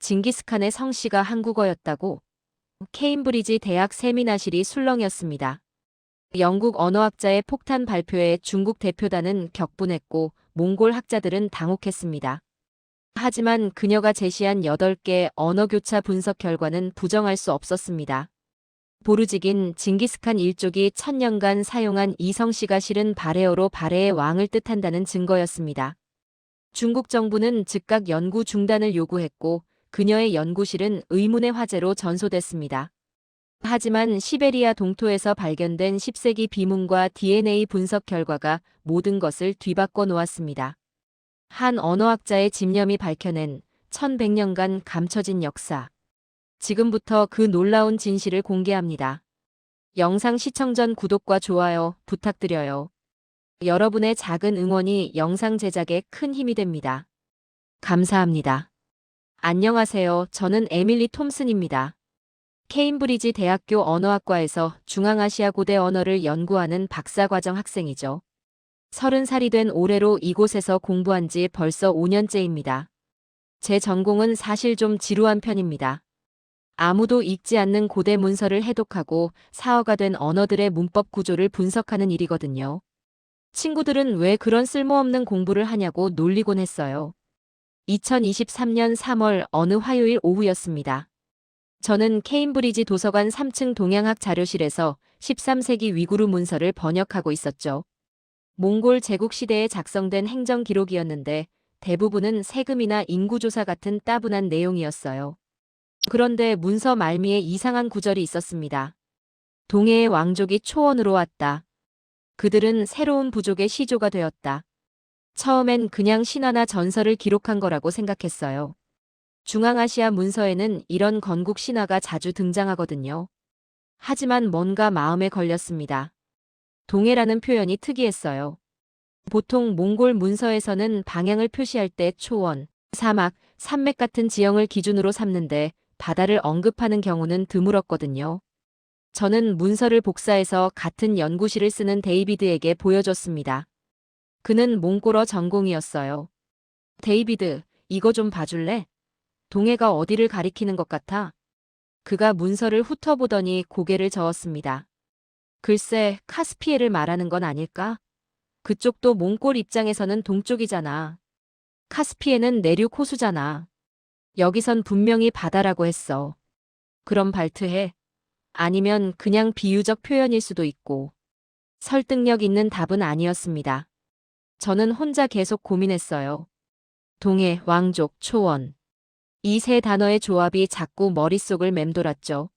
징기스칸의 성씨가 한국어였다고? 케임브리지 대학 세미나실이 술렁이었습니다. 영국 언어학자의 폭탄 발표에 중국 대표단은 격분했고 몽골 학자들은 당혹했습니다. 하지만 그녀가 제시한 8개 언어교차 분석 결과는 부정할 수 없었습니다. 보르지긴 징기스칸 일족이 1000년간 사용한 이 성씨가 실은 발해어로 발해의 왕을 뜻한다는 증거였습니다. 중국 정부는 즉각 연구 중단을 요구했고 그녀의 연구실은 의문의 화제로 전소됐습니다. 하지만 시베리아 동토에서 발견된 10세기 비문과 DNA 분석 결과가 모든 것을 뒤바꿔 놓았습니다. 한 언어학자의 집념이 밝혀낸 1100년간 감춰진 역사. 지금부터 그 놀라운 진실을 공개합니다. 영상 시청 전 구독과 좋아요 부탁드려요. 여러분의 작은 응원이 영상 제작에 큰 힘이 됩니다. 감사합니다. 안녕하세요. 저는 에밀리 톰슨입니다. 케임브리지 대학교 언어학과에서 중앙아시아 고대 언어를 연구하는 박사과정 학생이죠. 30살이 된 올해로 이곳에서 공부한 지 벌써 5년째입니다. 제 전공은 사실 좀 지루한 편입니다. 아무도 읽지 않는 고대 문서를 해독하고 사어가 된 언어들의 문법 구조를 분석하는 일이거든요. 친구들은 왜 그런 쓸모없는 공부를 하냐고 놀리곤 했어요. 2023년 3월 어느 화요일 오후였습니다. 저는 케임브리지 도서관 3층 동양학 자료실에서 13세기 위구르 문서를 번역하고 있었죠. 몽골 제국 시대에 작성된 행정 기록이었는데 대부분은 세금이나 인구조사 같은 따분한 내용이었어요. 그런데 문서 말미에 이상한 구절이 있었습니다. 동해의 왕족이 초원으로 왔다. 그들은 새로운 부족의 시조가 되었다. 처음엔 그냥 신화나 전설을 기록한 거라고 생각했어요. 중앙아시아 문서에는 이런 건국 신화가 자주 등장하거든요. 하지만 뭔가 마음에 걸렸습니다. 동해라는 표현이 특이했어요. 보통 몽골 문서에서는 방향을 표시할 때 초원, 사막, 산맥 같은 지형을 기준으로 삼는데 바다를 언급하는 경우는 드물었거든요. 저는 문서를 복사해서 같은 연구실을 쓰는 데이비드에게 보여줬습니다. 그는 몽골어 전공이었어요. 데이비드, 이거 좀 봐줄래? 동해가 어디를 가리키는 것 같아? 그가 문서를 훑어보더니 고개를 저었습니다. 글쎄, 카스피해를 말하는 건 아닐까? 그쪽도 몽골 입장에서는 동쪽이잖아. 카스피해는 내륙 호수잖아. 여기선 분명히 바다라고 했어. 그럼 발트해? 아니면 그냥 비유적 표현일 수도 있고. 설득력 있는 답은 아니었습니다. 저는 혼자 계속 고민했어요. 동해, 왕족, 초원. 이 세 단어의 조합이 자꾸 머릿속을 맴돌았죠.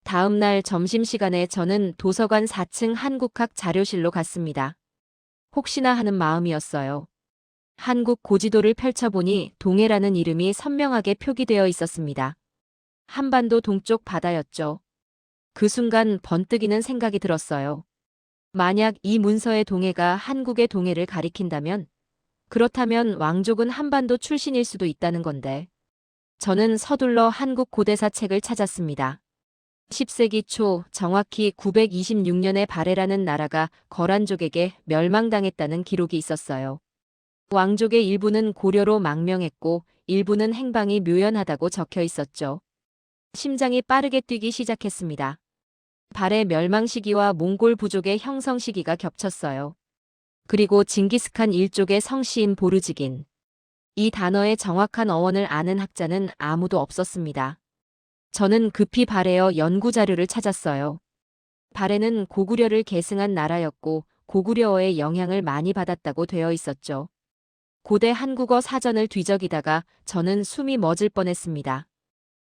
다음 날 점심시간에 저는 도서관 4층 한국학 자료실로 갔습니다. 혹시나 하는 마음이었어요. 한국 고지도를 펼쳐보니 동해라는 이름이 선명하게 표기되어 있었습니다. 한반도 동쪽 바다였죠. 그 순간 번뜩이는 생각이 들었어요. 만약 이 문서의 동해가 한국의 동해를 가리킨다면, 그렇다면 왕족은 한반도 출신일 수도 있다는 건데. 저는 서둘러 한국 고대사 책을 찾았습니다. 10세기 초 정확히 926년에 발해라는 나라가 거란족에게 멸망당했다는 기록이 있었어요. 왕족의 일부는 고려로 망명했고 일부는 행방이 묘연하다고 적혀 있었죠. 심장이 빠르게 뛰기 시작했습니다. 발해 멸망 시기와 몽골 부족의 형성 시기가 겹쳤어요. 그리고 징기스칸 일족의 성씨인 보르지긴. 이 단어의 정확한 어원을 아는 학자는 아무도 없었습니다. 저는 급히 발해어 연구 자료를 찾았어요. 발해는 고구려를 계승한 나라였고 고구려어의 영향을 많이 받았다고 되어 있었죠. 고대 한국어 사전을 뒤적이다가 저는 숨이 멎을 뻔했습니다.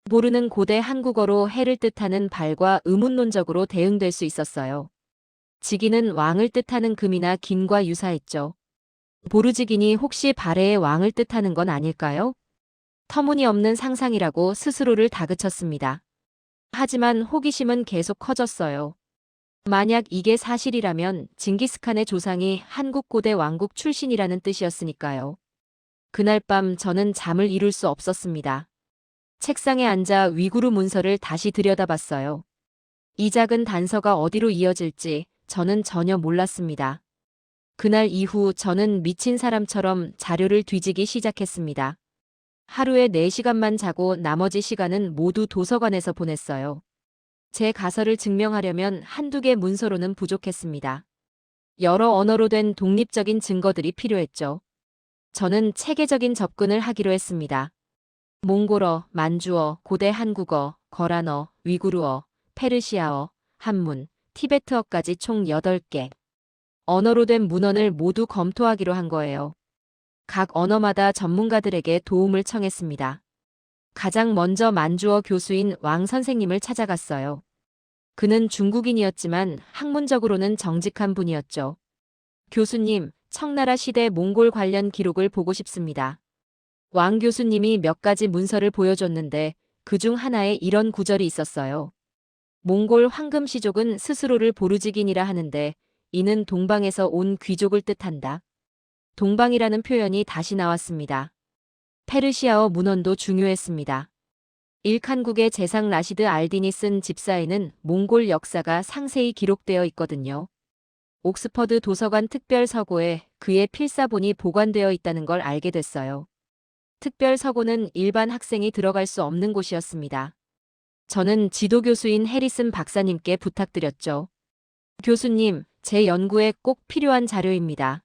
보르는 고대 한국어로 해를 뜻하는 발과 의문론적으로 대응될 수 있었어요. 지기는 왕을 뜻하는 금이나 김과 유사했죠. 보르지긴이 혹시 발해의 왕을 뜻하는 건 아닐까요? 터무니없는 상상이라고 스스로를 다그쳤습니다. 하지만 호기심은 계속 커졌어요. 만약 이게 사실이라면 징기스칸의 조상이 한국 고대 왕국 출신이라는 뜻이었으니까요. 그날 밤 저는 잠을 이룰 수 없었습니다. 책상에 앉아 위구르 문서를 다시 들여다봤어요. 이 작은 단서가 어디로 이어질지 저는 전혀 몰랐습니다. 그날 이후 저는 미친 사람처럼 자료를 뒤지기 시작했습니다. 하루에 4시간만 자고 나머지 시간은 모두 도서관에서 보냈어요. 제 가설을 증명하려면 한두 개 문서로는 부족했습니다. 여러 언어로 된 독립적인 증거들이 필요했죠. 저는 체계적인 접근을 하기로 했습니다. 몽골어, 만주어, 고대 한국어, 거란어, 위구르어, 페르시아어, 한문, 티베트어까지 총 8개. 언어로 된 문헌을 모두 검토하기로 한 거예요. 각 언어마다 전문가들에게 도움을 청했습니다. 가장 먼저 만주어 교수인 왕 선생님을 찾아갔어요. 그는 중국인이었지만 학문적으로는 정직한 분이었죠. 교수님, 청나라 시대 몽골 관련 기록을 보고 싶습니다. 왕 교수님이 몇 가지 문서를 보여줬는데 그중 하나에 이런 구절이 있었어요. 몽골 황금시족은 스스로를 보르지긴이라 하는데 이는 동방에서 온 귀족을 뜻한다. 동방이라는 표현이 다시 나왔습니다. 페르시아어 문헌도 중요했습니다. 일칸국의 제상 라시드 알딘이 쓴 집사에는 몽골 역사가 상세히 기록되어 있거든요. 옥스퍼드 도서관 특별 서고에 그의 필사본이 보관되어 있다는 걸 알게 됐어요. 특별 서고는 일반 학생이 들어갈 수 없는 곳이었습니다. 저는 지도교수인 해리슨 박사님께 부탁드렸죠. 교수님, 제 연구에 꼭 필요한 자료입니다.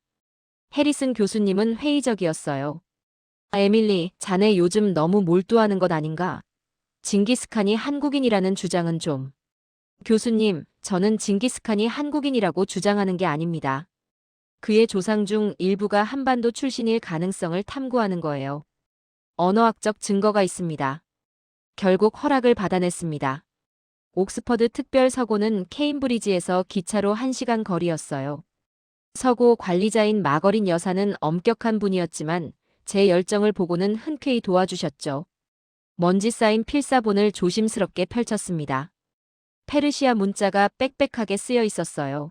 해리슨 교수님은 회의적이었어요. 에밀리, 자네 요즘 너무 몰두하는 것 아닌가? 징기스칸이 한국인이라는 주장은 좀. 교수님, 저는 징기스칸이 한국인이라고 주장하는 게 아닙니다. 그의 조상 중 일부가 한반도 출신일 가능성을 탐구하는 거예요. 언어학적 증거가 있습니다. 결국 허락을 받아냈습니다. 옥스퍼드 특별 서고는 케임브리지에서 기차로 1시간 거리였어요. 서고 관리자인 마거린 여사는 엄격한 분이었지만 제 열정을 보고는 흔쾌히 도와주셨죠. 먼지 쌓인 필사본을 조심스럽게 펼쳤습니다. 페르시아 문자가 빽빽하게 쓰여 있었어요.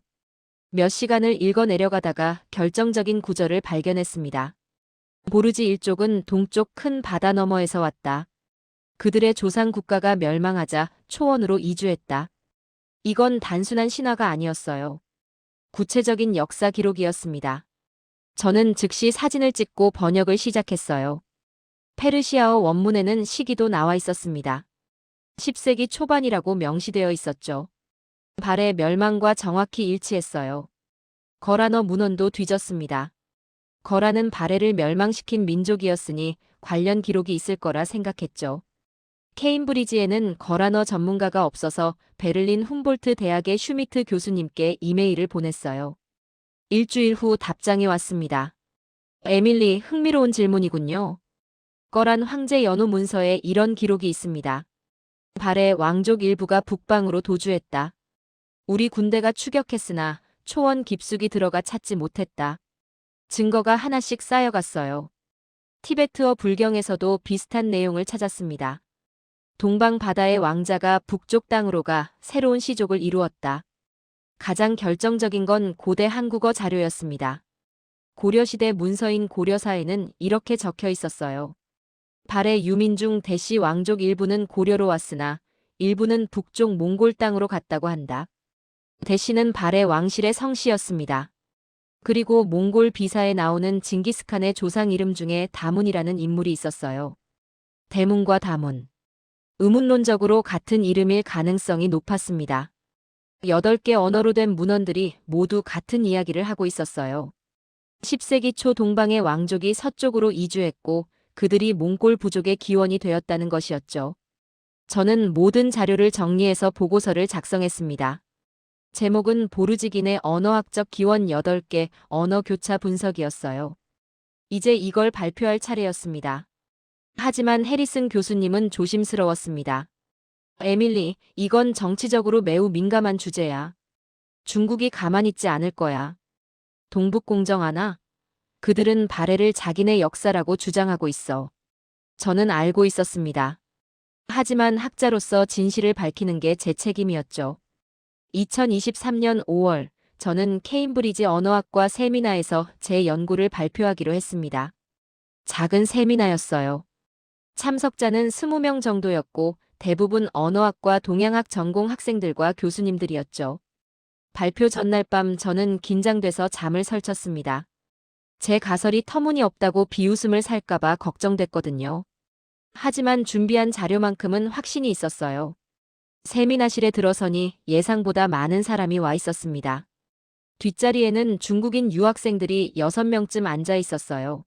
몇 시간을 읽어 내려가다가 결정적인 구절을 발견했습니다. 보르지 일족은 동쪽 큰 바다 너머에서 왔다. 그들의 조상 국가가 멸망하자 초원으로 이주했다. 이건 단순한 신화가 아니었어요. 구체적인 역사 기록이었습니다. 저는 즉시 사진을 찍고 번역을 시작했어요. 페르시아어 원문에는 시기도 나와 있었습니다. 10세기 초반이라고 명시되어 있었죠. 발의 멸망과 정확히 일치했어요. 거란어 문헌도 뒤졌습니다. 거란은 바레를 멸망시킨 민족이었으니 관련 기록이 있을 거라 생각했죠. 케임브리지에는 거란어 전문가가 없어서 베를린 훔볼트 대학의 슈미트 교수님께 이메일을 보냈어요. 일주일 후 답장이 왔습니다. 에밀리, 흥미로운 질문이군요. 거란 황제 연호 문서에 이런 기록이 있습니다. 발해 왕족 일부가 북방으로 도주했다. 우리 군대가 추격했으나 초원 깊숙이 들어가 찾지 못했다. 증거가 하나씩 쌓여갔어요. 티베트어 불경에서도 비슷한 내용을 찾았습니다. 동방 바다의 왕자가 북쪽 땅으로 가 새로운 시족을 이루었다. 가장 결정적인 건 고대 한국어 자료였습니다. 고려시대 문서인 고려사에는 이렇게 적혀 있었어요. 발해 유민 중 대시 왕족 일부는 고려로 왔으나 일부는 북쪽 몽골 땅으로 갔다고 한다. 대시는 발해 왕실의 성씨였습니다. 그리고 몽골 비사에 나오는 징기스칸의 조상 이름 중에 다문이라는 인물이 있었어요. 대문과 다문. 의문론적으로 같은 이름일 가능성이 높았습니다. 8개 언어로 된 문헌들이 모두 같은 이야기를 하고 있었어요. 10세기 초 동방의 왕족이 서쪽으로 이주했고 그들이 몽골 부족의 기원이 되었다는 것이었죠. 저는 모든 자료를 정리해서 보고서를 작성했습니다. 제목은 보르지긴의 언어학적 기원 8개 언어 교차 분석이었어요. 이제 이걸 발표할 차례였습니다. 하지만 해리슨 교수님은 조심스러웠습니다. 에밀리, 이건 정치적으로 매우 민감한 주제야. 중국이 가만히 있지 않을 거야. 동북공정하나? 그들은 발해를 자기네 역사라고 주장하고 있어. 저는 알고 있었습니다. 하지만 학자로서 진실을 밝히는 게 제 책임이었죠. 2023년 5월, 저는 케임브리지 언어학과 세미나에서 제 연구를 발표하기로 했습니다. 작은 세미나였어요. 참석자는 20명 정도였고 대부분 언어학과 동양학 전공 학생들과 교수님들이었죠. 발표 전날 밤 저는 긴장돼서 잠을 설쳤습니다. 제 가설이 터무니없다고 비웃음을 살까봐 걱정됐거든요. 하지만 준비한 자료만큼은 확신이 있었어요. 세미나실에 들어서니 예상보다 많은 사람이 와 있었습니다. 뒷자리에는 중국인 유학생들이 6명쯤 앉아 있었어요.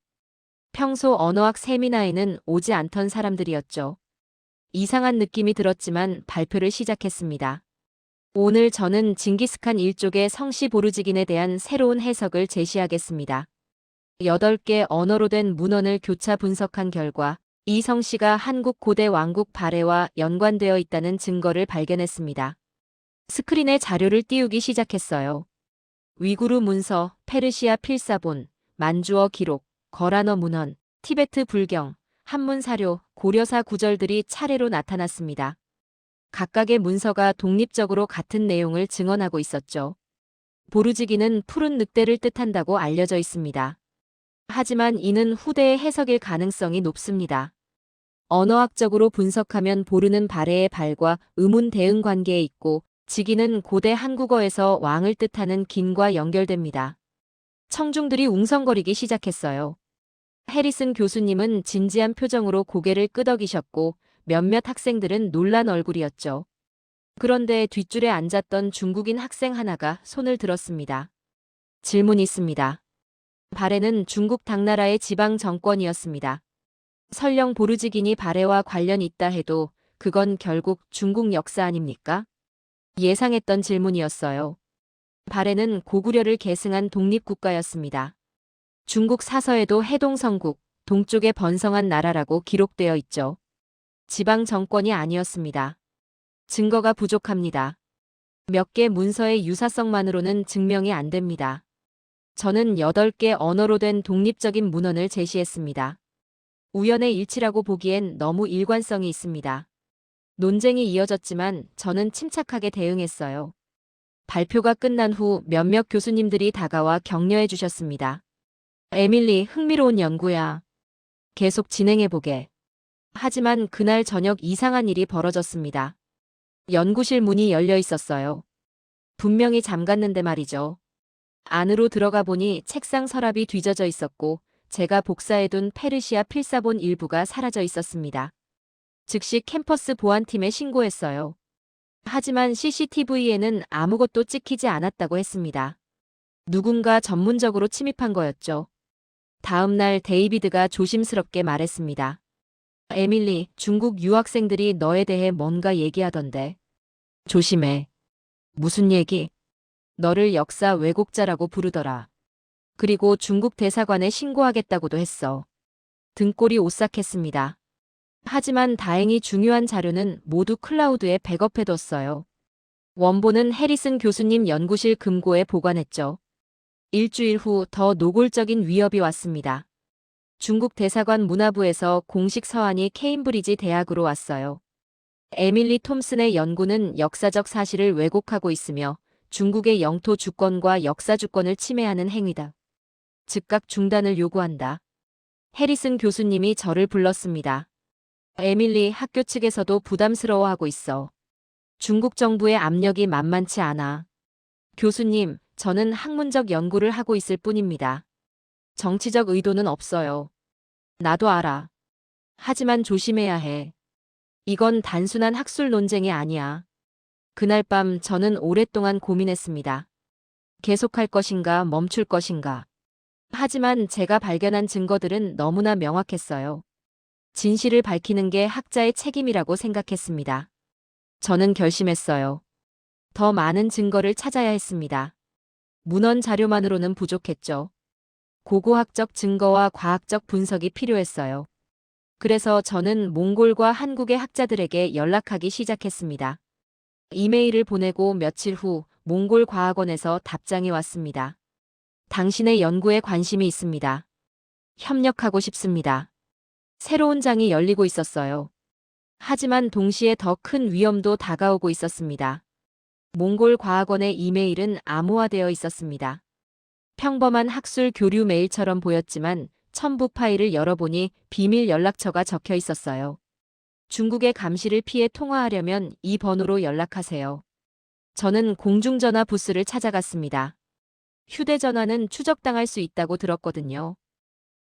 평소 언어학 세미나에는 오지 않던 사람들이었죠. 이상한 느낌이 들었지만 발표를 시작했습니다. 오늘 저는 징기스칸 일족의 성씨 보르지긴에 대한 새로운 해석을 제시하겠습니다. 8개 언어로 된 문헌을 교차 분석한 결과 이 성씨가 한국 고대 왕국 발해와 연관되어 있다는 증거를 발견했습니다. 스크린에 자료를 띄우기 시작했어요. 위구르 문서, 페르시아 필사본, 만주어 기록, 거란어 문헌, 티베트 불경, 한문 사료, 고려사 구절들이 차례로 나타났습니다. 각각의 문서가 독립적으로 같은 내용을 증언하고 있었죠. 보르지기는 푸른 늑대를 뜻한다고 알려져 있습니다. 하지만 이는 후대의 해석일 가능성이 높습니다. 언어학적으로 분석하면 보르는 발해의 발과 의문 대응 관계에 있고 지기는 고대 한국어에서 왕을 뜻하는 긴과 연결됩니다. 청중들이 웅성거리기 시작했어요. 해리슨 교수님은 진지한 표정으로 고개를 끄덕이셨고 몇몇 학생들은 놀란 얼굴이었죠. 그런데 뒷줄에 앉았던 중국인 학생 하나가 손을 들었습니다. 질문이 있습니다. 발해는 중국 당나라의 지방 정권이었습니다. 설령 보르지긴이 발해와 관련이 있다 해도 그건 결국 중국 역사 아닙니까? 예상했던 질문이었어요. 발해는 고구려를 계승한 독립국가였습니다. 중국 사서에도 해동성국, 동쪽에 번성한 나라라고 기록되어 있죠. 지방 정권이 아니었습니다. 증거가 부족합니다. 몇 개 문서의 유사성만으로는 증명이 안 됩니다. 저는 8개 언어로 된 독립적인 문헌을 제시했습니다. 우연의 일치라고 보기엔 너무 일관성이 있습니다. 논쟁이 이어졌지만 저는 침착하게 대응했어요. 발표가 끝난 후 몇몇 교수님들이 다가와 격려해 주셨습니다. 에밀리, 흥미로운 연구야. 계속 진행해보게. 하지만 그날 저녁 이상한 일이 벌어졌습니다. 연구실 문이 열려 있었어요. 분명히 잠갔는데 말이죠. 안으로 들어가 보니 책상 서랍이 뒤져져 있었고 제가 복사해둔 페르시아 필사본 일부가 사라져 있었습니다. 즉시 캠퍼스 보안팀에 신고했어요. 하지만 CCTV에는 아무것도 찍히지 않았다고 했습니다. 누군가 전문적으로 침입한 거였죠. 다음 날 데이비드가 조심스럽게 말했습니다. 에밀리, 중국 유학생들이 너에 대해 뭔가 얘기하던데. 조심해. 무슨 얘기? 너를 역사 왜곡자라고 부르더라. 그리고 중국 대사관에 신고하겠다고도 했어. 등골이 오싹했습니다. 하지만 다행히 중요한 자료는 모두 클라우드에 백업해뒀어요. 원본은 해리슨 교수님 연구실 금고에 보관했죠. 일주일 후 더 노골적인 위협이 왔습니다. 중국 대사관 문화부에서 공식 서한이 케임브리지 대학으로 왔어요. 에밀리 톰슨의 연구는 역사적 사실을 왜곡하고 있으며 중국의 영토 주권과 역사 주권을 침해하는 행위다. 즉각 중단을 요구한다. 해리슨 교수님이 저를 불렀습니다. 에밀리, 학교 측에서도 부담스러워하고 있어. 중국 정부의 압력이 만만치 않아. 교수님, 저는 학문적 연구를 하고 있을 뿐입니다. 정치적 의도는 없어요. 나도 알아. 하지만 조심해야 해. 이건 단순한 학술 논쟁이 아니야. 그날 밤 저는 오랫동안 고민했습니다. 계속할 것인가 멈출 것인가. 하지만 제가 발견한 증거들은 너무나 명확했어요. 진실을 밝히는 게 학자의 책임이라고 생각했습니다. 저는 결심했어요. 더 많은 증거를 찾아야 했습니다. 문헌 자료만으로는 부족했죠. 고고학적 증거와 과학적 분석이 필요했어요. 그래서 저는 몽골과 한국의 학자들에게 연락하기 시작했습니다. 이메일을 보내고 며칠 후 몽골 과학원에서 답장이 왔습니다. 당신의 연구에 관심이 있습니다. 협력하고 싶습니다. 새로운 장이 열리고 있었어요. 하지만 동시에 더 큰 위험도 다가오고 있었습니다. 몽골 과학원의 이메일은 암호화되어 있었습니다. 평범한 학술 교류 메일처럼 보였지만 첨부 파일을 열어보니 비밀 연락처가 적혀 있었어요. 중국의 감시를 피해 통화하려면 이 번호로 연락하세요. 저는 공중전화 부스를 찾아갔습니다. 휴대전화는 추적당할 수 있다고 들었거든요.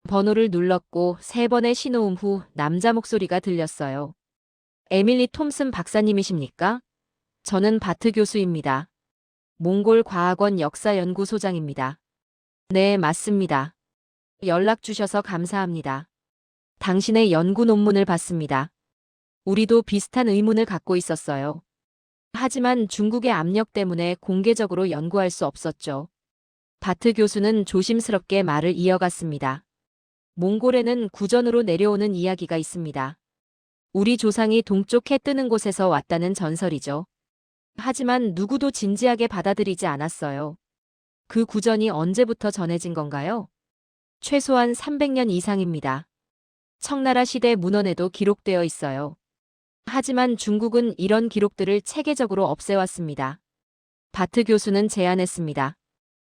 번호를 눌렀고 3번의 신호음 후 남자 목소리가 들렸어요. 에밀리 톰슨 박사님이십니까? 저는 바트 교수입니다. 몽골 과학원 역사연구소장입니다. 네, 맞습니다. 연락 주셔서 감사합니다. 당신의 연구 논문을 봤습니다. 우리도 비슷한 의문을 갖고 있었어요. 하지만 중국의 압력 때문에 공개적으로 연구할 수 없었죠. 바트 교수는 조심스럽게 말을 이어갔습니다. 몽골에는 구전으로 내려오는 이야기가 있습니다. 우리 조상이 동쪽 해 뜨는 곳에서 왔다는 전설이죠. 하지만 누구도 진지하게 받아들이지 않았어요. 그 구전이 언제부터 전해진 건가요? 최소한 300년 이상입니다. 청나라 시대 문헌에도 기록되어 있어요. 하지만 중국은 이런 기록들을 체계적으로 없애왔습니다. 바트 교수는 제안했습니다.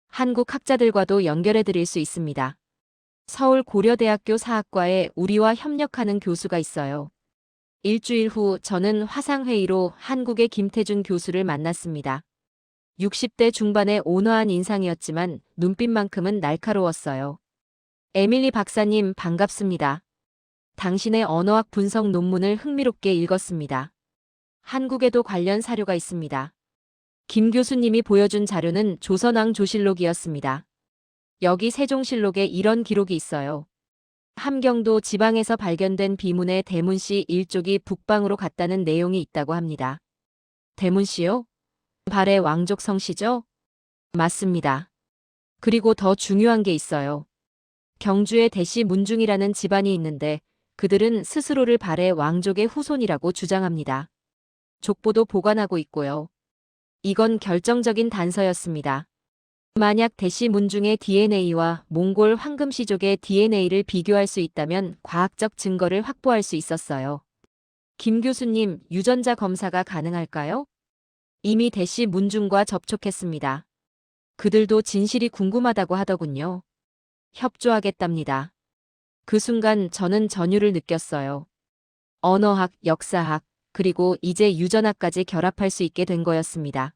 한국 학자들과도 연결해 드릴 수 있습니다. 서울 고려대학교 사학과에 우리와 협력하는 교수가 있어요. 일주일 후 저는 화상회의로 한국의 김태준 교수를 만났습니다. 60대 중반의 온화한 인상이었지만 눈빛만큼은 날카로웠어요. 에밀리 박사님 반갑습니다. 당신의 언어학 분석 논문을 흥미롭게 읽었습니다. 한국에도 관련 사료가 있습니다. 김 교수님이 보여준 자료는 조선왕조실록이었습니다. 여기 세종실록에 이런 기록이 있어요. 함경도 지방에서 발견된 비문의 대문씨 일족이 북방으로 갔다는 내용이 있다고 합니다. 대문씨요? 발해 왕족 성씨죠? 맞습니다. 그리고 더 중요한 게 있어요. 경주에 대시 문중이라는 집안이 있는데 그들은 스스로를 발해 왕족의 후손이라고 주장합니다. 족보도 보관하고 있고요. 이건 결정적인 단서였습니다. 만약 대시 문중의 DNA와 몽골 황금시족의 DNA를 비교할 수 있다면 과학적 증거를 확보할 수 있었어요. 김 교수님, 유전자 검사가 가능할까요? 이미 대시 문중과 접촉했습니다. 그들도 진실이 궁금하다고 하더군요. 협조하겠답니다. 그 순간 저는 전율을 느꼈어요. 언어학, 역사학, 그리고 이제 유전학까지 결합할 수 있게 된 거였습니다.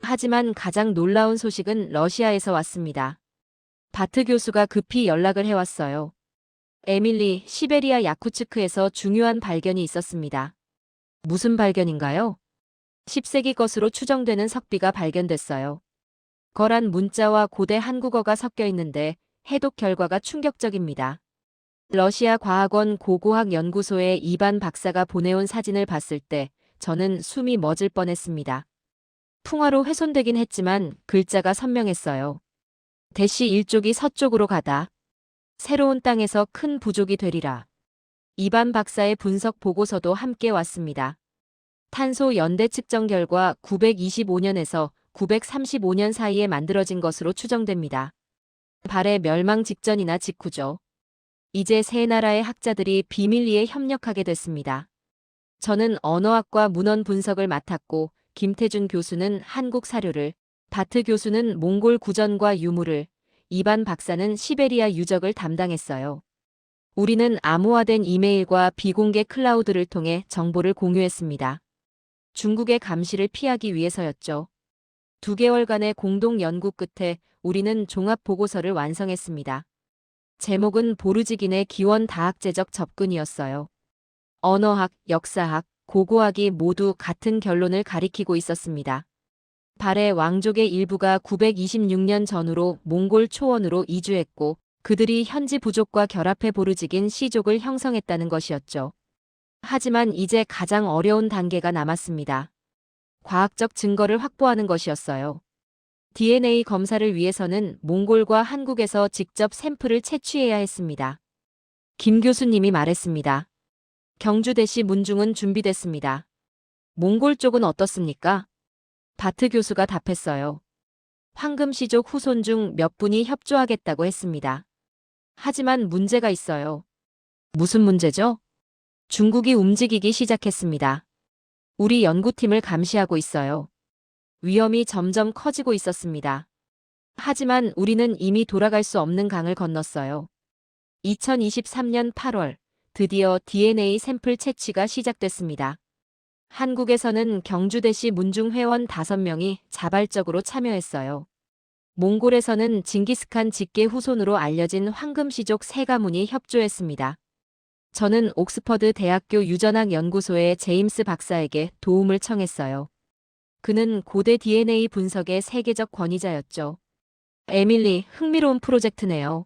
하지만 가장 놀라운 소식은 러시아에서 왔습니다. 바트 교수가 급히 연락을 해왔어요. 에밀리, 시베리아 야쿠츠크에서 중요한 발견이 있었습니다. 무슨 발견인가요? 10세기 것으로 추정되는 석비가 발견됐어요. 거란 문자와 고대 한국어가 섞여 있는데 해독 결과가 충격적입니다. 러시아 과학원 고고학연구소의 이반 박사가 보내온 사진을 봤을 때 저는 숨이 멎을 뻔했습니다. 풍화로 훼손되긴 했지만 글자가 선명했어요. 대시 일족이 서쪽으로 가다. 새로운 땅에서 큰 부족이 되리라. 이반 박사의 분석 보고서도 함께 왔습니다. 탄소 연대 측정 결과 925년에서 935년 사이에 만들어진 것으로 추정됩니다. 발해 멸망 직전이나 직후죠. 이제 세 나라의 학자들이 비밀리에 협력하게 됐습니다. 저는 언어학과 문헌 분석을 맡았고 김태준 교수는 한국 사료를, 바트 교수는 몽골 구전과 유물을, 이반 박사는 시베리아 유적을 담당했어요. 우리는 암호화된 이메일과 비공개 클라우드를 통해 정보를 공유했습니다. 중국의 감시를 피하기 위해서였죠. 2개월간의 공동 연구 끝에 우리는 종합 보고서를 완성했습니다. 제목은 보르지긴의 기원 다학제적 접근이었어요. 언어학, 역사학, 고고학이 모두 같은 결론을 가리키고 있었습니다. 발해 왕족의 일부가 926년 전후로 몽골 초원으로 이주했고 그들이 현지 부족과 결합해 보르지긴 시족을 형성했다는 것이었죠. 하지만 이제 가장 어려운 단계가 남았습니다. 과학적 증거를 확보하는 것이었어요. DNA 검사를 위해서는 몽골과 한국에서 직접 샘플을 채취해야 했습니다. 김 교수님이 말했습니다. 경주대시 문중은 준비됐습니다. 몽골 쪽은 어떻습니까? 바트 교수가 답했어요. 황금시족 후손 중 몇 분이 협조하겠다고 했습니다. 하지만 문제가 있어요. 무슨 문제죠? 중국이 움직이기 시작했습니다. 우리 연구팀을 감시하고 있어요. 위험이 점점 커지고 있었습니다. 하지만 우리는 이미 돌아갈 수 없는 강을 건넜어요. 2023년 8월, 드디어 DNA 샘플 채취가 시작됐습니다. 한국에서는 경주대시 문중 회원 5명이 자발적으로 참여했어요. 몽골에서는 징기스칸 직계 후손으로 알려진 황금시족 세 가문이 협조했습니다. 저는 옥스퍼드 대학교 유전학 연구소의 제임스 박사에게 도움을 청했어요. 그는 고대 DNA 분석의 세계적 권위자였죠. 에밀리, 흥미로운 프로젝트네요.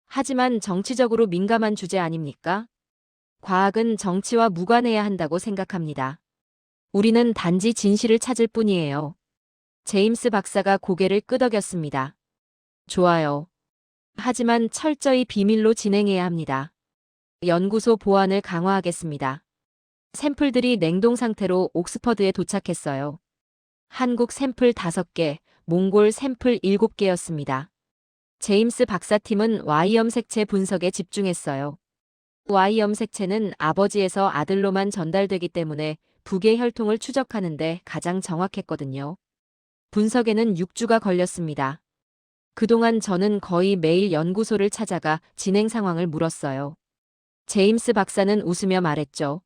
하지만 정치적으로 민감한 주제 아닙니까? 과학은 정치와 무관해야 한다고 생각합니다. 우리는 단지 진실을 찾을 뿐이에요. 제임스 박사가 고개를 끄덕였습니다. 좋아요. 하지만 철저히 비밀로 진행해야 합니다. 연구소 보안을 강화하겠습니다. 샘플들이 냉동 상태로 옥스퍼드에 도착했어요. 한국 샘플 5개, 몽골 샘플 7개였습니다. 제임스 박사팀은 Y 염색체 분석에 집중했어요. Y 염색체는 아버지에서 아들로만 전달되기 때문에 부계 혈통을 추적하는데 가장 정확했거든요. 분석에는 6주가 걸렸습니다. 그동안 저는 거의 매일 연구소를 찾아가 진행 상황을 물었어요. 제임스 박사는 웃으며 말했죠.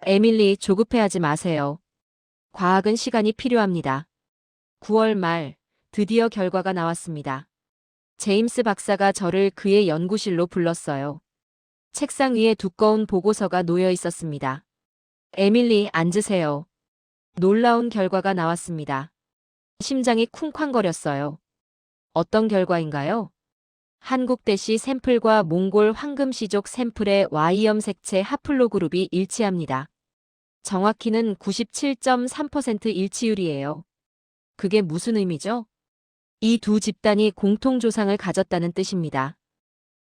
에밀리, 조급해하지 마세요. 과학은 시간이 필요합니다. 9월 말, 드디어 결과가 나왔습니다. 제임스 박사가 저를 그의 연구실로 불렀어요. 책상 위에 두꺼운 보고서가 놓여 있었습니다. 에밀리, 앉으세요. 놀라운 결과가 나왔습니다. 심장이 쿵쾅거렸어요. 어떤 결과인가요? 한국 대시 샘플과 몽골 황금시족 샘플의 Y 염색체 하플로그룹이 일치합니다. 정확히는 97.3% 일치율이에요. 그게 무슨 의미죠? 이 두 집단이 공통 조상을 가졌다는 뜻입니다.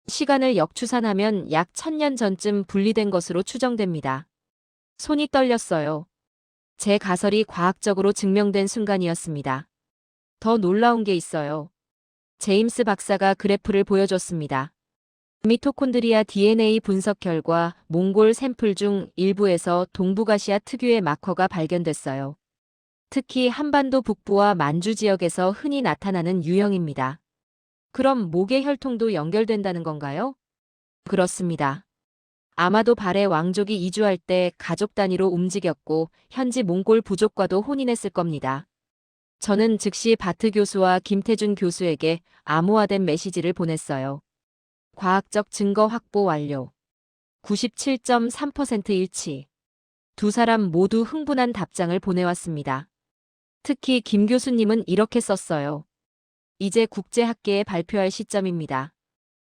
시간을 역추산하면 약 1000년 전쯤 분리된 것으로 추정됩니다. 손이 떨렸어요. 제 가설이 과학적으로 증명된 순간이었습니다. 더 놀라운 게 있어요. 제임스 박사가 그래프를 보여줬습니다. 미토콘드리아 DNA 분석 결과 몽골 샘플 중 일부에서 동북아시아 특유의 마커가 발견됐어요. 특히 한반도 북부와 만주 지역에서 흔히 나타나는 유형입니다. 그럼 목의 혈통도 연결된다는 건가요? 그렇습니다. 아마도 발해 왕족이 이주할 때 가족 단위로 움직였고 현지 몽골 부족과도 혼인했을 겁니다. 저는 즉시 바트 교수와 김태준 교수에게 암호화된 메시지를 보냈어요. 과학적 증거 확보 완료. 97.3% 일치. 두 사람 모두 흥분한 답장을 보내왔습니다. 특히 김 교수님은 이렇게 썼어요. 이제 국제학계에 발표할 시점입니다.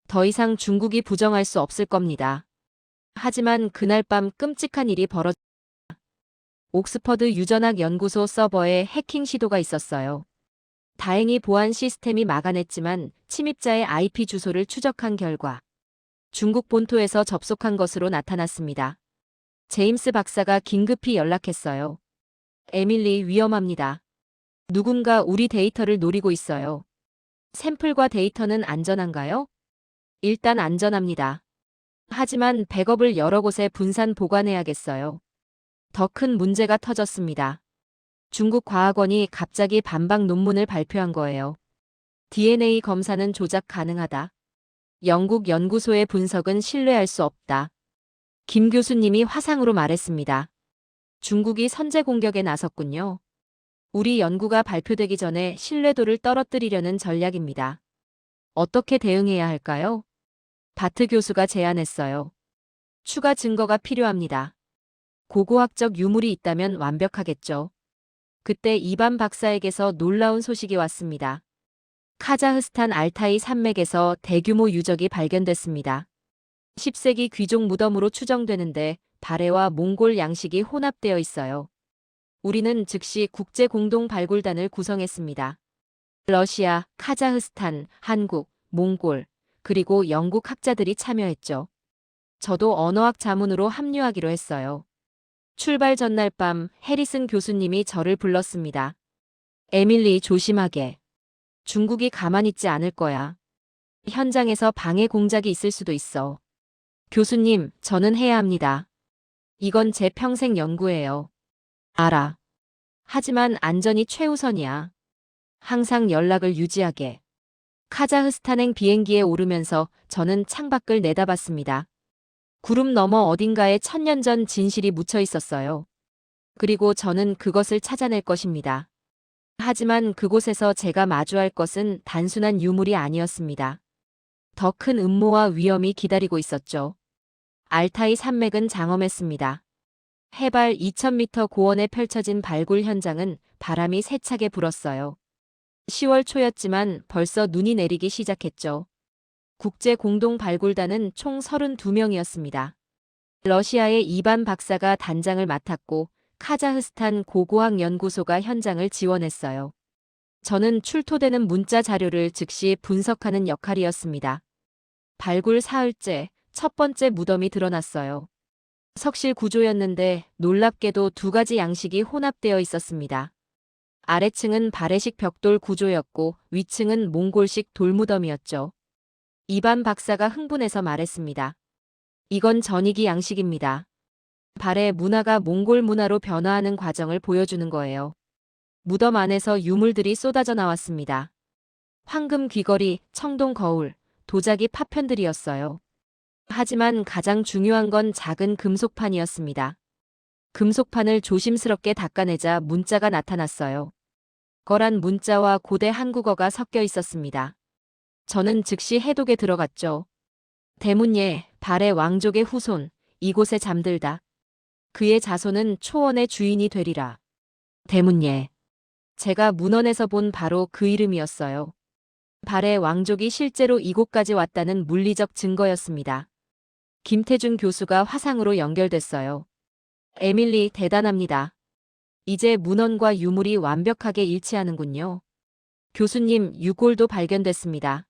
더 이상 중국이 부정할 수 없을 겁니다. 하지만 그날 밤 끔찍한 일이 벌어졌습니다. 옥스퍼드 유전학 연구소 서버에 해킹 시도가 있었어요. 다행히 보안 시스템이 막아냈지만 침입자의 IP 주소를 추적한 결과 중국 본토에서 접속한 것으로 나타났습니다. 제임스 박사가 긴급히 연락했어요. 에밀리, 위험합니다. 누군가 우리 데이터를 노리고 있어요. 샘플과 데이터는 안전한가요? 일단 안전합니다. 하지만 백업을 여러 곳에 분산 보관해야겠어요. 더 큰 문제가 터졌습니다. 중국 과학원이 갑자기 반박 논문을 발표한 거예요. DNA 검사는 조작 가능하다. 영국 연구소의 분석은 신뢰할 수 없다. 김 교수님이 화상으로 말했습니다. 중국이 선제 공격에 나섰군요. 우리 연구가 발표되기 전에 신뢰도를 떨어뜨리려는 전략입니다. 어떻게 대응해야 할까요? 바트 교수가 제안했어요. 추가 증거가 필요합니다. 고고학적 유물이 있다면 완벽하겠죠. 그때 이반 박사에게서 놀라운 소식이 왔습니다. 카자흐스탄 알타이 산맥에서 대규모 유적이 발견됐습니다. 10세기 귀족 무덤으로 추정되는데 발해와 몽골 양식이 혼합되어 있어요. 우리는 즉시 국제 공동 발굴단을 구성했습니다. 러시아, 카자흐스탄, 한국, 몽골, 그리고 영국 학자들이 참여했죠. 저도 언어학 자문으로 합류하기로 했어요. 출발 전날 밤 해리슨 교수님이 저를 불렀습니다. 에밀리, 조심하게. 중국이 가만히 있지 않을 거야. 현장에서 방해 공작이 있을 수도 있어. 교수님, 저는 해야 합니다. 이건 제 평생 연구예요. 알아. 하지만 안전이 최우선이야. 항상 연락을 유지하게. 카자흐스탄행 비행기에 오르면서 저는 창밖을 내다봤습니다. 구름 너머 어딘가에 1000년 전 진실이 묻혀 있었어요. 그리고 저는 그것을 찾아낼 것입니다. 하지만 그곳에서 제가 마주할 것은 단순한 유물이 아니었습니다. 더 큰 음모와 위험이 기다리고 있었죠. 알타이 산맥은 장엄했습니다. 해발 2000m 고원에 펼쳐진 발굴 현장은 바람이 세차게 불었어요. 10월 초였지만 벌써 눈이 내리기 시작했죠. 국제 공동 발굴단은 총 32명이었습니다. 러시아의 이반 박사가 단장을 맡았고 카자흐스탄 고고학 연구소가 현장을 지원했어요. 저는 출토되는 문자 자료를 즉시 분석하는 역할이었습니다. 발굴 사흘째 첫 번째 무덤이 드러났어요. 석실 구조였는데 놀랍게도 두 가지 양식이 혼합되어 있었습니다. 아래층은 발해식 벽돌 구조였고 위층은 몽골식 돌무덤이었죠. 이반 박사가 흥분해서 말했습니다. 이건 전이기 양식입니다. 발해 문화가 몽골 문화로 변화하는 과정을 보여주는 거예요. 무덤 안에서 유물들이 쏟아져 나왔습니다. 황금 귀걸이, 청동 거울, 도자기 파편들이었어요. 하지만 가장 중요한 건 작은 금속판이었습니다. 금속판을 조심스럽게 닦아내자 문자가 나타났어요. 거란 문자와 고대 한국어가 섞여 있었습니다. 저는 즉시 해독에 들어갔죠. 대문예, 발해 왕족의 후손, 이곳에 잠들다. 그의 자손은 초원의 주인이 되리라. 대문예. 제가 문헌에서 본 바로 그 이름이었어요. 발해 왕족이 실제로 이곳까지 왔다는 물리적 증거였습니다. 김태준 교수가 화상으로 연결됐어요. 에밀리, 대단합니다. 이제 문헌과 유물이 완벽하게 일치하는군요. 교수님, 유골도 발견됐습니다.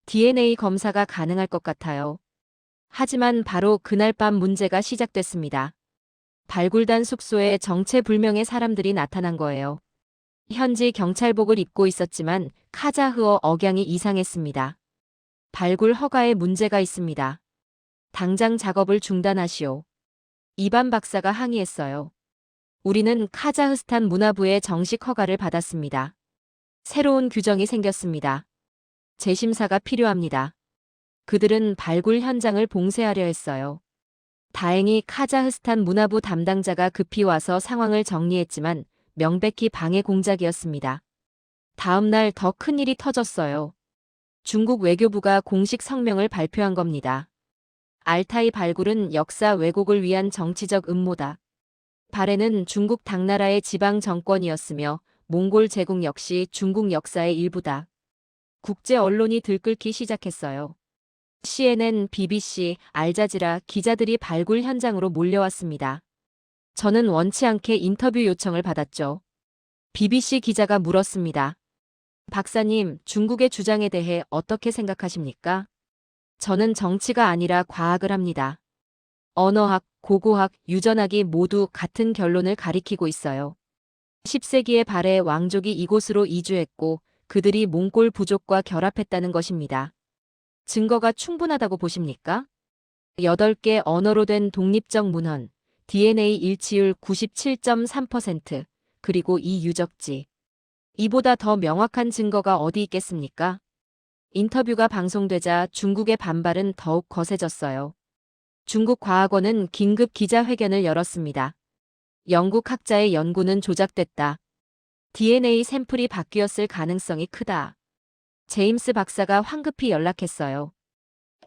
DNA 검사가 가능할 것 같아요. 하지만 바로 그날 밤 문제가 시작됐습니다. 발굴단 숙소에 정체불명의 사람들이 나타난 거예요. 현지 경찰복을 입고 있었지만 카자흐어 억양이 이상했습니다. 발굴 허가에 문제가 있습니다. 당장 작업을 중단하시오. 이반 박사가 항의했어요. 우리는 카자흐스탄 문화부의 정식 허가를 받았습니다. 새로운 규정이 생겼습니다. 재심사가 필요합니다. 그들은 발굴 현장을 봉쇄하려 했어요. 다행히 카자흐스탄 문화부 담당자가 급히 와서 상황을 정리했지만 명백히 방해 공작이었습니다. 다음 날 더 큰 일이 터졌어요. 중국 외교부가 공식 성명을 발표한 겁니다. 알타이 발굴은 역사 왜곡을 위한 정치적 음모다. 발해는 중국 당나라의 지방 정권이었으며 몽골 제국 역시 중국 역사의 일부다. 국제 언론이 들끓기 시작했어요. CNN, BBC, 알자지라 기자들이 발굴 현장으로 몰려왔습니다. 저는 원치 않게 인터뷰 요청을 받았죠. BBC 기자가 물었습니다. 박사님, 중국의 주장에 대해 어떻게 생각하십니까? 저는 정치가 아니라 과학을 합니다. 언어학, 고고학, 유전학이 모두 같은 결론을 가리키고 있어요. 10세기의 발해 왕족이 이곳으로 이주했고 그들이 몽골 부족과 결합했다는 것입니다. 증거가 충분하다고 보십니까? 8개 언어로 된 독립적 문헌, DNA 일치율 97.3%, 그리고 이 유적지. 이보다 더 명확한 증거가 어디 있겠습니까? 인터뷰가 방송되자 중국의 반발은 더욱 거세졌어요. 중국 과학원은 긴급 기자회견을 열었습니다. 영국 학자의 연구는 조작됐다. DNA 샘플이 바뀌었을 가능성이 크다. 제임스 박사가 황급히 연락했어요.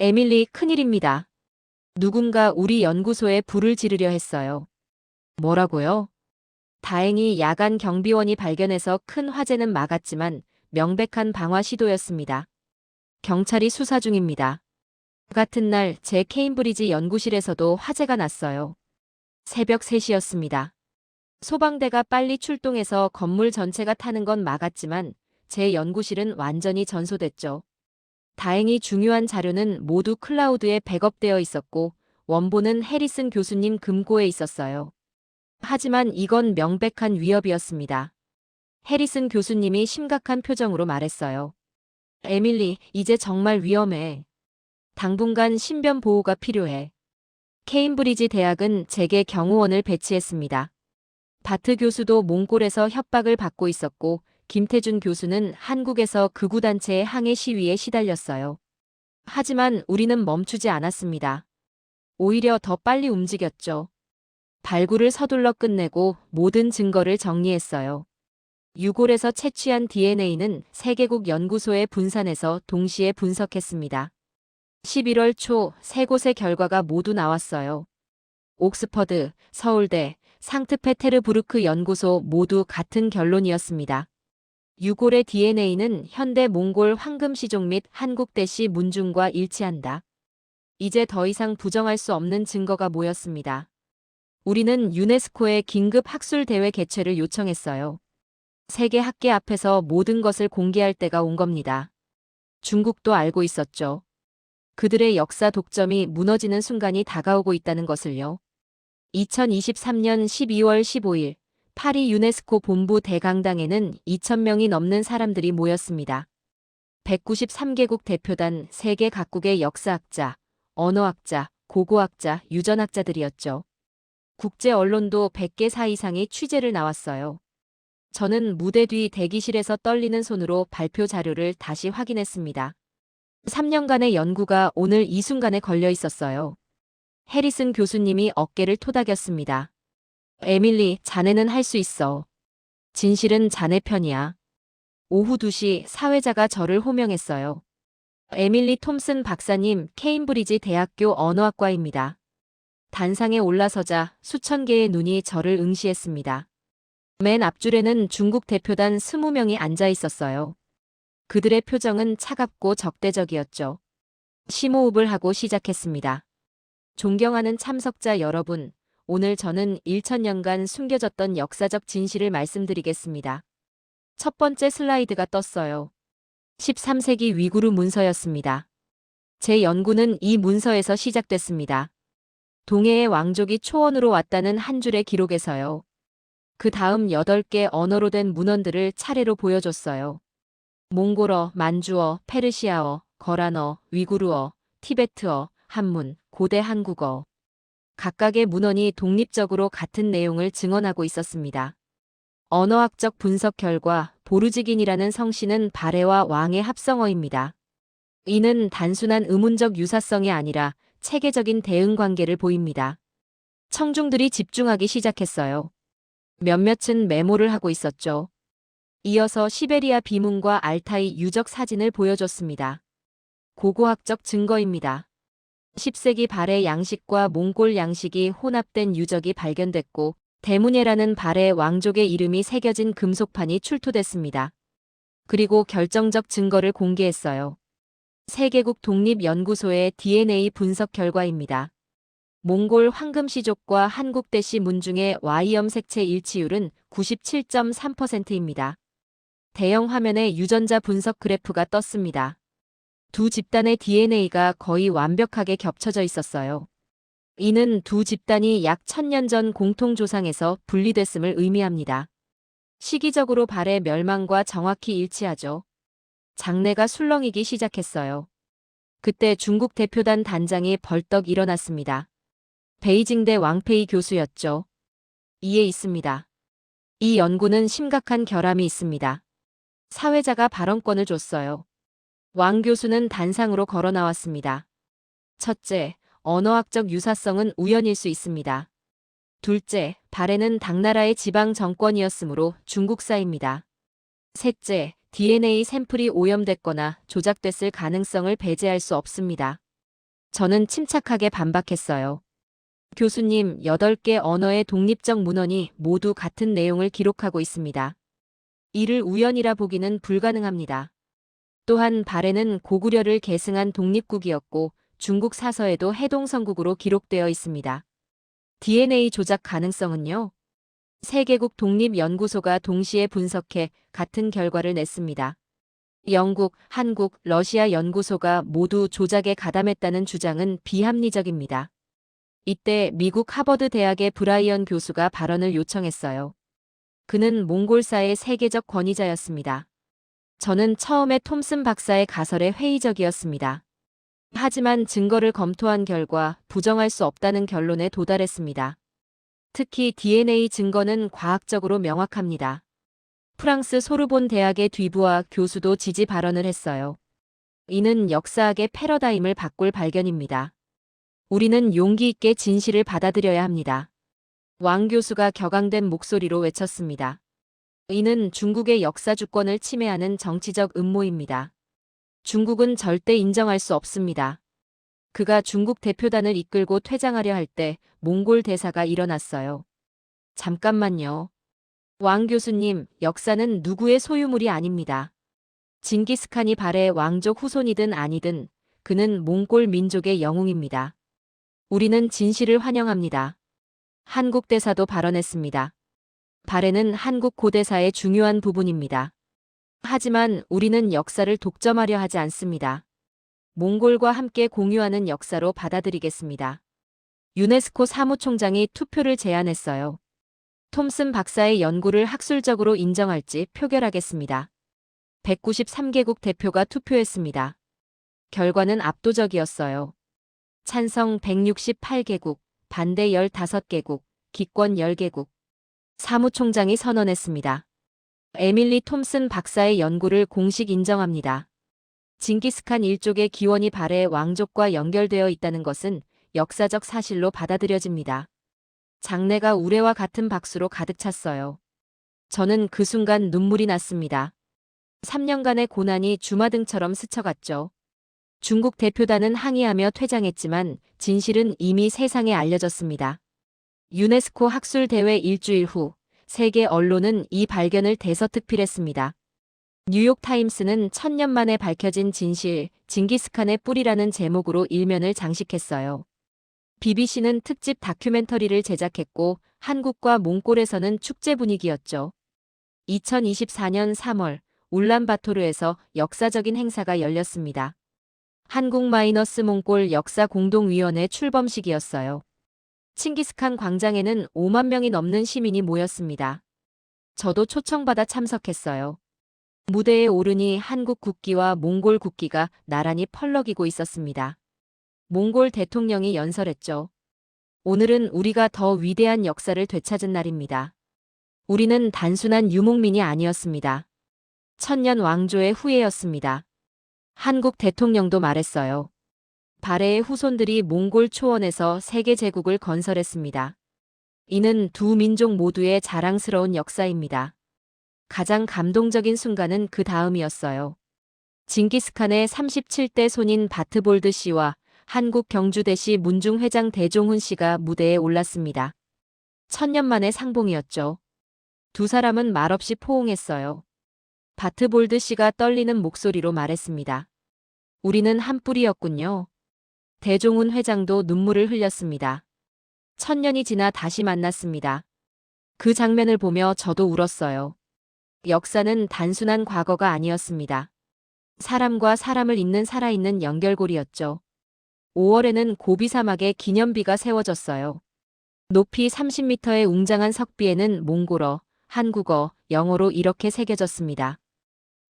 에밀리, 큰일입니다. 누군가 우리 연구소에 불을 지르려 했어요. 뭐라고요? 다행히 야간 경비원이 발견해서 큰 화재는 막았지만 명백한 방화 시도였습니다. 경찰이 수사 중입니다. 같은 날 제 케임브리지 연구실에서도 화재가 났어요. 새벽 3시였습니다. 소방대가 빨리 출동해서 건물 전체가 타는 건 막았지만 제 연구실은 완전히 전소됐죠. 다행히 중요한 자료는 모두 클라우드에 백업되어 있었고 원본은 해리슨 교수님 금고에 있었어요. 하지만 이건 명백한 위협이었습니다. 해리슨 교수님이 심각한 표정으로 말했어요. 에밀리, 이제 정말 위험해. 당분간 신변 보호가 필요해. 케임브리지 대학은 제게 경호원을 배치했습니다. 바트 교수도 몽골에서 협박을 받고 있었고 김태준 교수는 한국에서 극우단체의 항해 시위에 시달렸어요. 하지만 우리는 멈추지 않았습니다. 오히려 더 빨리 움직였죠. 발굴을 서둘러 끝내고 모든 증거를 정리했어요. 유골에서 채취한 DNA는 세계국 연구소에 분산해서 동시에 분석했습니다. 11월 초 세 곳의 결과가 모두 나왔어요. 옥스퍼드, 서울대, 상트페테르부르크 연구소 모두 같은 결론이었습니다. 유골의 DNA는 현대 몽골 황금시족 및 한국 대시 문중과 일치한다. 이제 더 이상 부정할 수 없는 증거가 모였습니다. 우리는 유네스코에 긴급 학술 대회 개최를 요청했어요. 세계 학계 앞에서 모든 것을 공개할 때가 온 겁니다. 중국도 알고 있었죠. 그들의 역사 독점이 무너지는 순간이 다가오고 있다는 것을요. 2023년 12월 15일 파리 유네스코 본부 대강당에는 2,000명이 넘는 사람들이 모였습니다. 193개국 대표단, 세계 각국의 역사학자, 언어학자, 고고학자, 유전학자들이었죠. 국제 언론도 100개사 이상이 취재를 나왔어요. 저는 무대 뒤 대기실에서 떨리는 손으로 발표 자료를 다시 확인했습니다. 3년간의 연구가 오늘 이 순간에 걸려 있었어요. 해리슨 교수님이 어깨를 토닥였습니다. 에밀리, 자네는 할 수 있어. 진실은 자네 편이야. 오후 2시 사회자가 저를 호명했어요. 에밀리 톰슨 박사님, 케임브리지 대학교 언어학과입니다. 단상에 올라서자 수천 개의 눈이 저를 응시했습니다. 맨 앞줄에는 중국 대표단 20명이 앉아 있었어요. 그들의 표정은 차갑고 적대적이었죠. 심호흡을 하고 시작했습니다. 존경하는 참석자 여러분, 오늘 저는 1000년간 숨겨졌던 역사적 진실을 말씀드리겠습니다. 첫 번째 슬라이드가 떴어요. 13세기 위구르 문서였습니다. 제 연구는 이 문서에서 시작됐습니다. 동해의 왕족이 초원으로 왔다는 한 줄의 기록에서요. 그 다음 8개 언어로 된 문헌들을 차례로 보여줬어요. 몽골어, 만주어, 페르시아어, 거란어, 위구르어, 티베트어, 한문, 고대 한국어. 각각의 문헌이 독립적으로 같은 내용을 증언하고 있었습니다. 언어학적 분석 결과 보르지긴이라는 성씨는 발해와 왕의 합성어입니다. 이는 단순한 의문적 유사성이 아니라 체계적인 대응 관계를 보입니다. 청중들이 집중하기 시작했어요. 몇몇은 메모를 하고 있었죠. 이어서 시베리아 비문과 알타이 유적 사진을 보여줬습니다. 고고학적 증거입니다. 10세기 발해 양식과 몽골 양식이 혼합된 유적이 발견됐고 대문예라는 발해 왕족의 이름이 새겨진 금속판이 출토됐습니다. 그리고 결정적 증거를 공개했어요. 세계국 독립연구소의 DNA 분석 결과입니다. 몽골 황금시족과 한국 대시 문중의 Y염 색채 일치율은 97.3%입니다. 대형 화면에 유전자 분석 그래프가 떴습니다. 두 집단의 DNA가 거의 완벽하게 겹쳐져 있었어요. 이는 두 집단이 약 1000년 전 공통조상에서 분리됐음을 의미합니다. 시기적으로 발해 멸망과 정확히 일치하죠. 장내가 술렁이기 시작했어요. 그때 중국 대표단 단장이 벌떡 일어났습니다. 베이징대 왕페이 교수였죠. 이에 있습니다. 이 연구는 심각한 결함이 있습니다. 사회자가 발언권을 줬어요. 왕 교수는 단상으로 걸어 나왔습니다. 첫째, 언어학적 유사성은 우연일 수 있습니다. 둘째, 발해는 당나라의 지방 정권이었으므로 중국사입니다. 셋째, DNA 샘플이 오염됐거나 조작됐을 가능성을 배제할 수 없습니다. 저는 침착하게 반박했어요. 교수님, 8개 언어의 독립적 문헌이 모두 같은 내용을 기록하고 있습니다. 이를 우연이라 보기는 불가능합니다. 또한 발해는 고구려를 계승한 독립국이었고 중국 사서에도 해동성국으로 기록되어 있습니다. DNA 조작 가능성은요? 세계국 독립연구소가 동시에 분석해 같은 결과를 냈습니다. 영국, 한국, 러시아 연구소가 모두 조작에 가담했다는 주장은 비합리적입니다. 이때 미국 하버드 대학의 브라이언 교수가 발언을 요청했어요. 그는 몽골사의 세계적 권위자였습니다. 저는 처음에 톰슨 박사의 가설에 회의적이었습니다. 하지만 증거를 검토한 결과 부정할 수 없다는 결론에 도달했습니다. 특히 DNA 증거는 과학적으로 명확합니다. 프랑스 소르본 대학의 뒤부아 교수도 지지 발언을 했어요. 이는 역사학의 패러다임을 바꿀 발견입니다. 우리는 용기 있게 진실을 받아들여야 합니다. 왕 교수가 격앙된 목소리로 외쳤습니다. 이는 중국의 역사 주권을 침해하는 정치적 음모입니다. 중국은 절대 인정할 수 없습니다. 그가 중국 대표단을 이끌고 퇴장하려 할 때 몽골 대사가 일어났어요. 잠깐만요. 왕 교수님, 역사는 누구의 소유물이 아닙니다. 징기스칸이 발해 왕족 후손이든 아니든 그는 몽골 민족의 영웅입니다. 우리는 진실을 환영합니다. 한국 대사도 발언했습니다. 발해는 한국 고대사의 중요한 부분입니다. 하지만 우리는 역사를 독점하려 하지 않습니다. 몽골과 함께 공유하는 역사로 받아들이겠습니다. 유네스코 사무총장이 투표를 제안했어요. 톰슨 박사의 연구를 학술적으로 인정할지 표결하겠습니다. 193개국 대표가 투표했습니다. 결과는 압도적이었어요. 찬성 168개국, 반대 15개국, 기권 10개국. 사무총장이 선언했습니다. 에밀리 톰슨 박사의 연구를 공식 인정합니다. 징기스칸 일족의 기원이 발해 왕족과 연결되어 있다는 것은 역사적 사실로 받아들여집니다. 장내가 우레와 같은 박수로 가득 찼어요. 저는 그 순간 눈물이 났습니다. 3년간의 고난이 주마등처럼 스쳐갔죠. 중국 대표단은 항의하며 퇴장했지만 진실은 이미 세상에 알려졌습니다. 유네스코 학술대회 일주일 후 세계 언론은 이 발견을 대서특필했습니다. 뉴욕타임스는 1000년 만에 밝혀진 진실, 징기스칸의 뿌리라는 제목으로 일면을 장식했어요. BBC는 특집 다큐멘터리를 제작했고 한국과 몽골에서는 축제 분위기였죠. 2024년 3월 울란바토르에서 역사적인 행사가 열렸습니다. 한국-몽골 역사공동위원회 출범식이었어요. 칭기스칸 광장에는 5만 명이 넘는 시민이 모였습니다. 저도 초청받아 참석했어요. 무대에 오르니 한국 국기와 몽골 국기가 나란히 펄럭이고 있었습니다. 몽골 대통령이 연설했죠. 오늘은 우리가 더 위대한 역사를 되찾은 날입니다. 우리는 단순한 유목민이 아니었습니다. 천년 왕조의 후예였습니다. 한국 대통령도 말했어요. 발해의 후손들이 몽골 초원에서 세계 제국을 건설했습니다. 이는 두 민족 모두의 자랑스러운 역사입니다. 가장 감동적인 순간은 그 다음이었어요. 징기스칸의 37대 손인 바트볼드 씨와 한국 경주대시 문중회장 대종훈 씨가 무대에 올랐습니다. 1000년 만의 상봉이었죠. 두 사람은 말없이 포옹했어요. 바트볼드 씨가 떨리는 목소리로 말했습니다. 우리는 한 뿌리였군요. 대종훈 회장도 눈물을 흘렸습니다. 1000년이 지나 다시 만났습니다. 그 장면을 보며 저도 울었어요. 역사는 단순한 과거가 아니었습니다. 사람과 사람을 잇는 살아있는 연결고리였죠. 5월에는 고비 사막에 기념비가 세워졌어요. 높이 30m의 웅장한 석비에는 몽골어, 한국어, 영어로 이렇게 새겨졌습니다.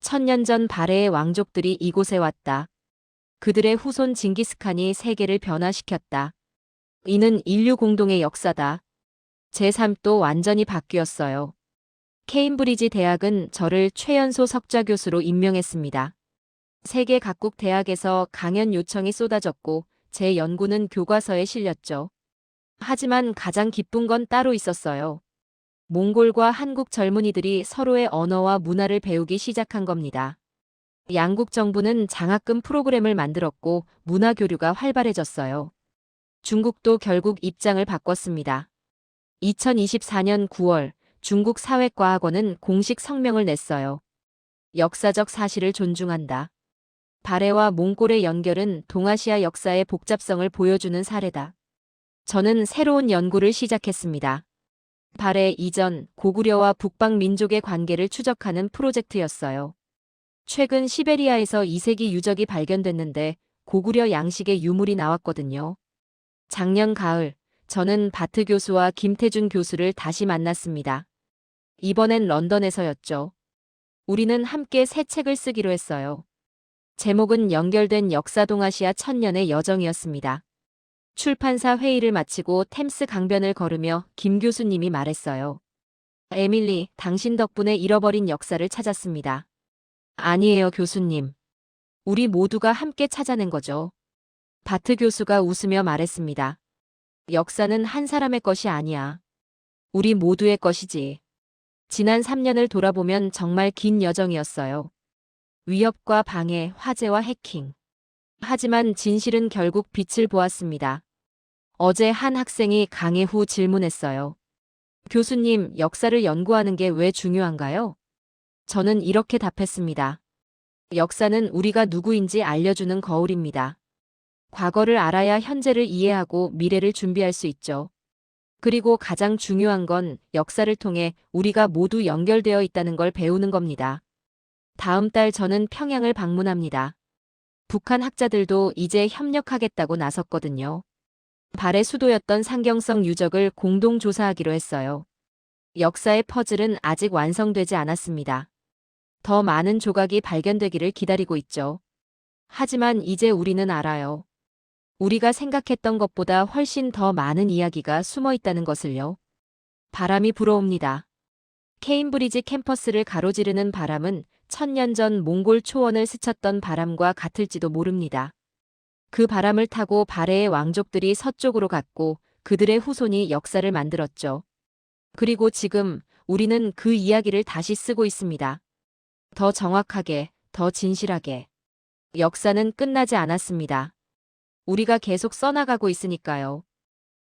1000년 전 발해의 왕족들이 이곳에 왔다. 그들의 후손 징기스칸이 세계를 변화시켰다. 이는 인류 공동의 역사다. 제 삶도 완전히 바뀌었어요. 케임브리지 대학은 저를 최연소 석좌 교수로 임명했습니다. 세계 각국 대학에서 강연 요청이 쏟아졌고 제 연구는 교과서에 실렸죠. 하지만 가장 기쁜 건 따로 있었어요. 몽골과 한국 젊은이들이 서로의 언어와 문화를 배우기 시작한 겁니다. 양국 정부는 장학금 프로그램을 만들었고 문화 교류가 활발해졌어요. 중국도 결국 입장을 바꿨습니다. 2024년 9월 중국 사회과학원은 공식 성명을 냈어요. 역사적 사실을 존중한다. 발해와 몽골의 연결은 동아시아 역사의 복잡성을 보여주는 사례다. 저는 새로운 연구를 시작했습니다. 발해 이전 고구려와 북방 민족의 관계를 추적하는 프로젝트였어요. 최근 시베리아에서 2세기 유적이 발견됐는데 고구려 양식의 유물이 나왔거든요. 작년 가을 저는 바트 교수와 김태준 교수를 다시 만났습니다. 이번엔 런던에서였죠. 우리는 함께 새 책을 쓰기로 했어요. 제목은 연결된 역사 동아시아 1000년의 여정이었습니다. 출판사 회의를 마치고 템스 강변을 걸으며 김 교수님이 말했어요. 에밀리, 당신 덕분에 잃어버린 역사를 찾았습니다. 아니에요, 교수님. 우리 모두가 함께 찾아낸 거죠. 바트 교수가 웃으며 말했습니다. 역사는 한 사람의 것이 아니야. 우리 모두의 것이지. 지난 3년을 돌아보면 정말 긴 여정이었어요. 위협과 방해, 화재와 해킹. 하지만 진실은 결국 빛을 보았습니다. 어제 한 학생이 강의 후 질문했어요. 교수님, 역사를 연구하는 게 왜 중요한가요? 저는 이렇게 답했습니다. 역사는 우리가 누구인지 알려주는 거울입니다. 과거를 알아야 현재를 이해하고 미래를 준비할 수 있죠. 그리고 가장 중요한 건 역사를 통해 우리가 모두 연결되어 있다는 걸 배우는 겁니다. 다음 달 저는 평양을 방문합니다. 북한 학자들도 이제 협력하겠다고 나섰거든요. 발의 수도였던 상경성 유적을 공동 조사하기로 했어요. 역사의 퍼즐은 아직 완성되지 않았습니다. 더 많은 조각이 발견되기를 기다리고 있죠. 하지만 이제 우리는 알아요. 우리가 생각했던 것보다 훨씬 더 많은 이야기가 숨어 있다는 것을요. 바람이 불어옵니다. 케임브리지 캠퍼스를 가로지르는 바람은 1000년 전 몽골 초원을 스쳤던 바람과 같을지도 모릅니다. 그 바람을 타고 발해의 왕족들이 서쪽으로 갔고 그들의 후손이 역사를 만들었죠. 그리고 지금 우리는 그 이야기를 다시 쓰고 있습니다. 더 정확하게, 더 진실하게. 역사는 끝나지 않았습니다. 우리가 계속 써나가고 있으니까요.